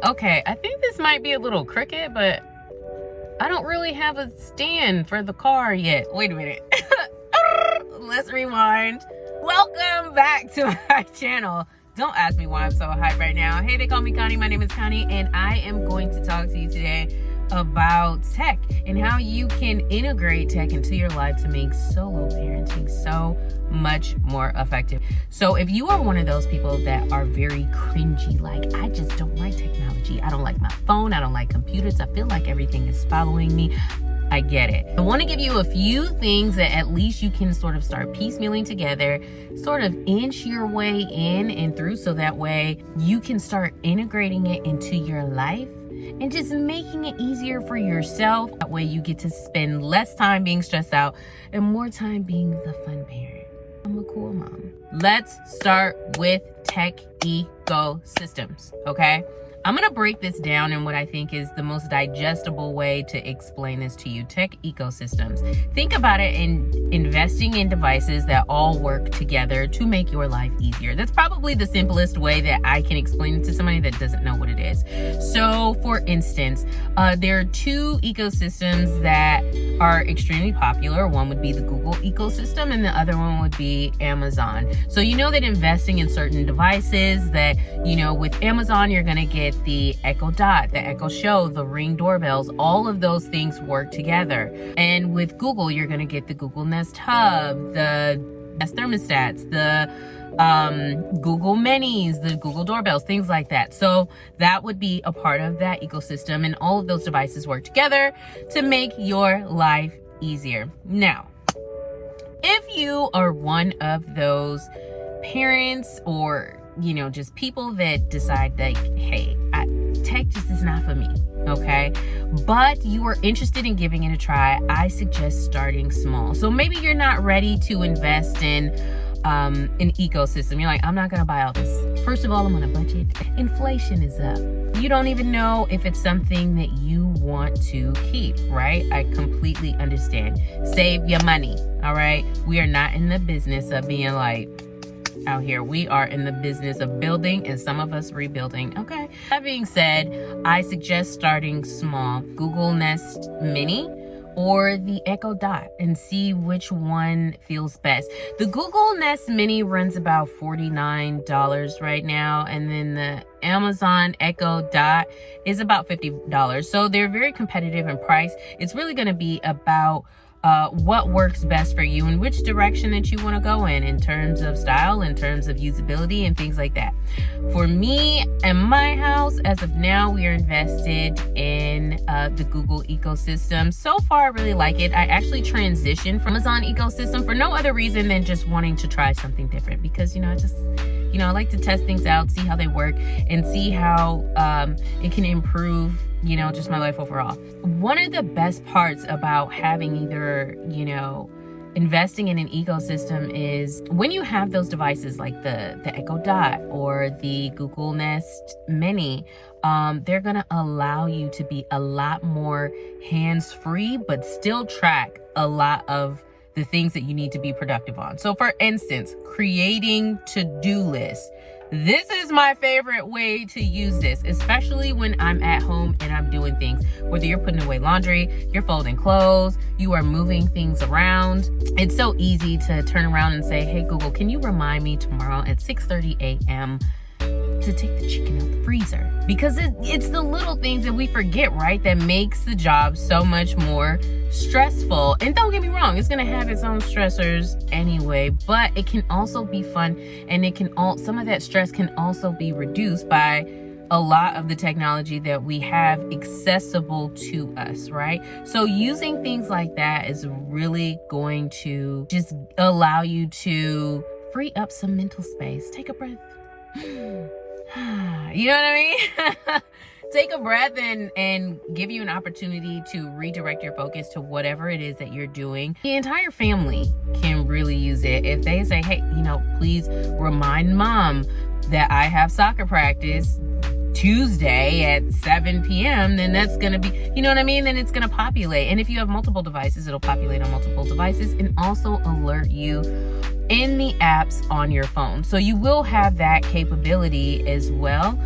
Okay, I think this might be a little crooked, but I don't really have a stand for the car yet. Wait a minute. Let's rewind. Welcome back to my channel. Don't ask me why I'm so hyped right now. Hey, they call me Connie. My name is Connie, and I am going to talk to you today about tech and how you can integrate tech into your life to make solo parenting so much more effective. So if you are one of those people that are very cringy, like, I just don't like technology, I don't like my phone, I don't like computers, I feel like everything is following me, I get it. I want to give you a few things that at least you can sort of start piecemealing together, sort of inch your way in and through, so that way you can start integrating it into your life and just making it easier for yourself. That way you get to spend less time being stressed out and more time being the fun parent. I'm a cool mom. Let's start with tech ecosystems, okay? I'm gonna break this down in what I think is the most digestible way to explain this to you. Tech ecosystems. Think about it in investing in devices that all work together to make your life easier. That's probably the simplest way that I can explain it to somebody that doesn't know what it is. So for instance, there are two ecosystems that are extremely popular. One would be the Google ecosystem and the other one would be Amazon. So you know that investing in certain devices that, you know, with Amazon, you're gonna get the Echo Dot, the Echo Show, the Ring doorbells, all of those things work together. And with Google, you're going to get the Google Nest Hub, the Nest thermostats, the Google Minis, the Google doorbells, things like that. So that would be a part of that ecosystem, and all of those devices work together to make your life easier. Now, if you are one of those parents or, you know, just people that decide like, hey, tech just is not for me, okay? But you are interested in giving it a try, I suggest starting small. So maybe you're not ready to invest in an ecosystem. You're like, I'm not gonna buy all this. First of all, I'm on a budget. Inflation is up. You don't even know if it's something that you want to keep, right? I completely understand. Save your money, all right? We are not in the business of being like, out here, we are in the business of building, and some of us rebuilding, okay? That being said, I suggest starting small. Google Nest Mini or the Echo Dot, and see which one feels best. The Google Nest Mini runs about $49 right now, and then the Amazon Echo Dot is about $50. So they're very competitive in price. It's really gonna be about what works best for you and which direction that you want to go in terms of style, in terms of usability and things like that. For me and my house, as of now, we are invested in the Google ecosystem. So far, I really like it. I actually transitioned from Amazon ecosystem for no other reason than just wanting to try something different, because, you know, I like to test things out, see how they work, and see how it can improve, you know, just my life overall. One of the best parts about having either, you know, investing in an ecosystem is when you have those devices like the Echo Dot or the Google Nest Mini, they're gonna allow you to be a lot more hands-free, but still track a lot of the things that you need to be productive on. So for instance, creating to-do lists. This is my favorite way to use this, especially when I'm at home and I'm doing things. Whether you're putting away laundry, you're folding clothes, you are moving things around. It's so easy to turn around and say, hey, Google, can you remind me tomorrow at 6:30 a.m. to take the chicken out the freezer? Because it's the little things that we forget, right, that makes the job so much more stressful. And don't get me wrong, it's gonna have its own stressors anyway, but it can also be fun, and it can some of that stress can also be reduced by a lot of the technology that we have accessible to us, right? So using things like that is really going to just allow you to free up some mental space. Take a breath. You know what I mean? Take a breath and give you an opportunity to redirect your focus to whatever it is that you're doing. The entire family can really use it. If they say, hey, you know, please remind mom that I have soccer practice Tuesday at 7 p.m., then that's going to be, you know what I mean? Then it's going to populate. And if you have multiple devices, it'll populate on multiple devices and also alert you in the apps on your phone. So you will have that capability as well.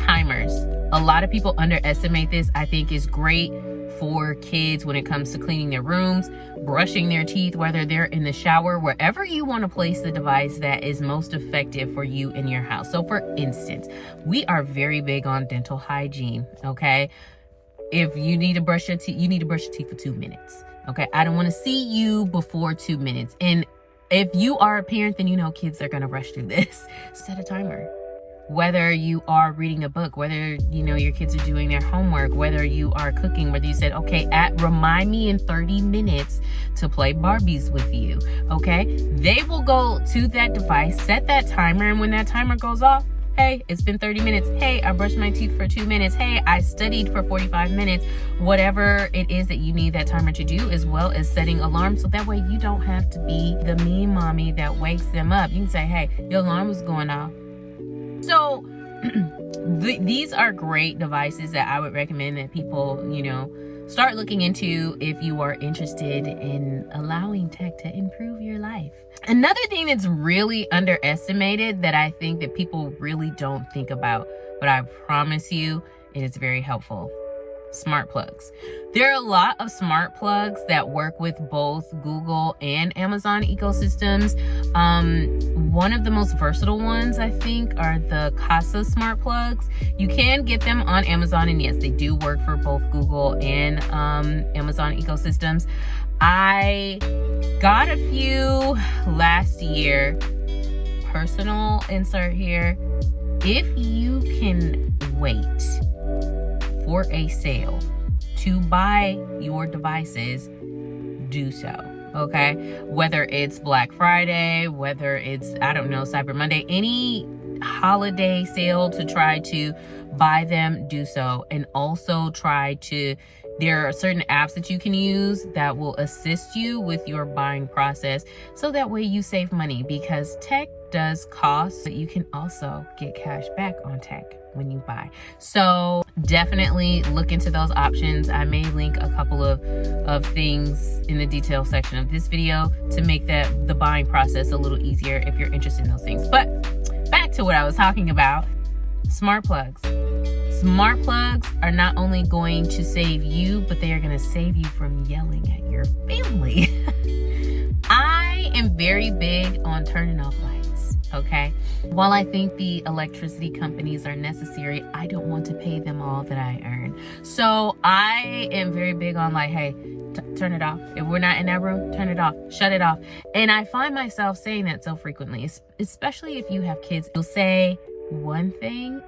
timers. A lot of people underestimate this. I think it's great for kids when it comes to cleaning their rooms, brushing their teeth, whether they're in the shower, wherever you want to place the device that is most effective for you in your house. So for instance, we are very big on dental hygiene, okay? If you need to brush your teeth, you need to brush your teeth for 2 minutes, okay? I don't want to see you before 2 minutes. And if you are a parent, then you know kids are going to rush through this. Set a timer. Whether you are reading a book, whether you know your kids are doing their homework, whether you are cooking, whether you said, okay, remind me in 30 minutes to play Barbies with you, okay? They will go to that device, set that timer, and when that timer goes off, hey, it's been 30 minutes. Hey, I brushed my teeth for 2 minutes. Hey, I studied for 45 minutes. Whatever it is that you need that timer to do, as well as setting alarms, so that way you don't have to be the mean mommy that wakes them up. You can say, hey, your alarm was going off. So these are great devices that I would recommend that people, you know, start looking into if you are interested in allowing tech to improve your life. Another thing that's really underestimated that I think that people really don't think about, but I promise you it is very helpful. Smart plugs. There are a lot of smart plugs that work with both Google and Amazon ecosystems. One of the most versatile ones, I think, are the Casa smart plugs. You can get them on Amazon, and yes, they do work for both Google and Amazon ecosystems. I got a few last year. Personal insert here. If you can wait for a sale to buy your devices, do so, okay? Whether it's Black Friday, whether it's, I don't know, Cyber Monday, any holiday sale to try to buy them, do so. And also there are certain apps that you can use that will assist you with your buying process, so that way you save money, because tech does cost, but you can also get cash back on tech when you buy. So definitely look into those options. I may link a couple of things in the detail section of this video to make the buying process a little easier if you're interested in those things. But back to what I was talking about, smart plugs. Smart plugs are not only going to save you, but they are going to save you from yelling at your family. I am very big on turning off lights, okay? While I think the electricity companies are necessary, I don't want to pay them all that I earn. So I am very big on like, hey, turn it off. If we're not in that room, turn it off, shut it off. And I find myself saying that so frequently, especially if you have kids. You'll say one thing,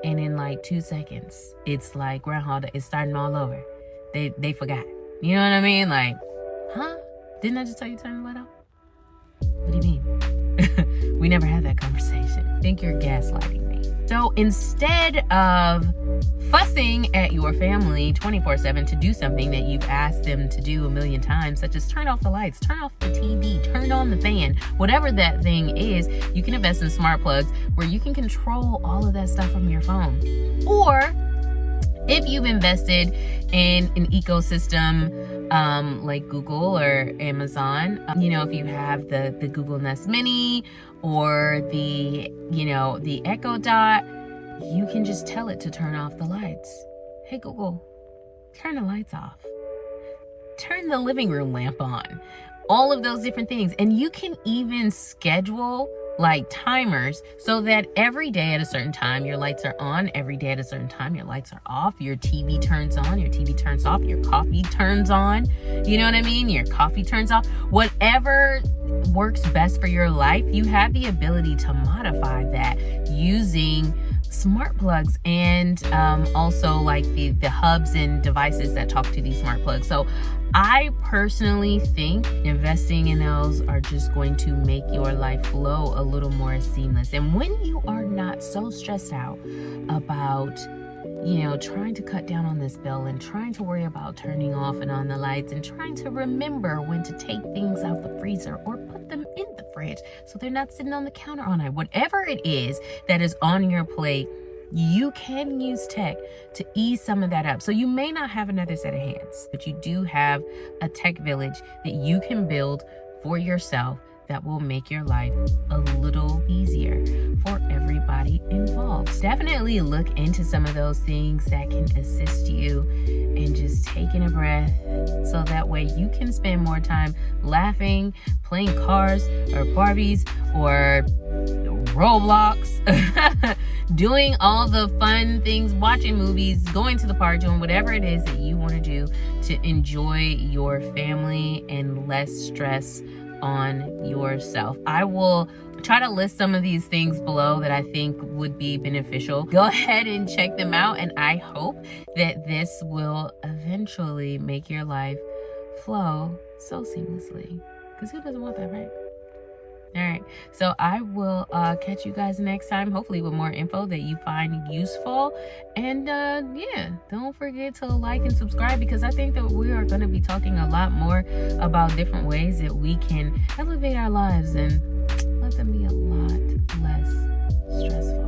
and in like 2 seconds, it's like Groundhog Day. It's starting all over. They forgot. You know what I mean? Like, huh? Didn't I just tell you to turn the light off? What do you mean? We never had that conversation. I think you're gaslighting me. So instead of fussing at your family 24/7 to do something that you've asked them to do a million times, such as turn off the lights, turn off the TV, turn on the fan, whatever that thing is, you can invest in smart plugs where you can control all of that stuff from your phone. Or if you've invested in an ecosystem like Google or Amazon, you know, if you have the Google Nest Mini or the Echo Dot, you can just tell it to turn off the lights. Hey Google, turn the lights off. Turn the living room lamp on. All of those different things. And you can even schedule like timers so that every day at a certain time your lights are on, every day at a certain time your lights are off, your TV turns on, your TV turns off, your coffee turns on, you know what I mean? Your coffee turns off. Whatever works best for your life, you have the ability to modify that using smart plugs and also like the hubs and devices that talk to these smart plugs. So I personally think investing in those are just going to make your life flow a little more seamless. And when you are not so stressed out about, you know, trying to cut down on this bill and trying to worry about turning off and on the lights and trying to remember when to take things out the freezer or put them in the fridge so they're not sitting on the counter all night, whatever it is that is on your plate, you can use tech to ease some of that up. So you may not have another set of hands, but you do have a tech village that you can build for yourself that will make your life a little easier for everybody involved. Definitely look into some of those things that can assist you in just taking a breath, so that way you can spend more time laughing, playing cars or Barbies or Roblox, doing all the fun things, watching movies, going to the park, doing whatever it is that you want to do to enjoy your family and less stress on yourself. I will try to list some of these things below that I think would be beneficial. Go ahead and check them out, and I hope that this will eventually make your life flow so seamlessly, because who doesn't want that, right? All right, so I will catch you guys next time, hopefully with more info that you find useful. And yeah, don't forget to like and subscribe, because I think that we are going to be talking a lot more about different ways that we can elevate our lives and let them be a lot less stressful.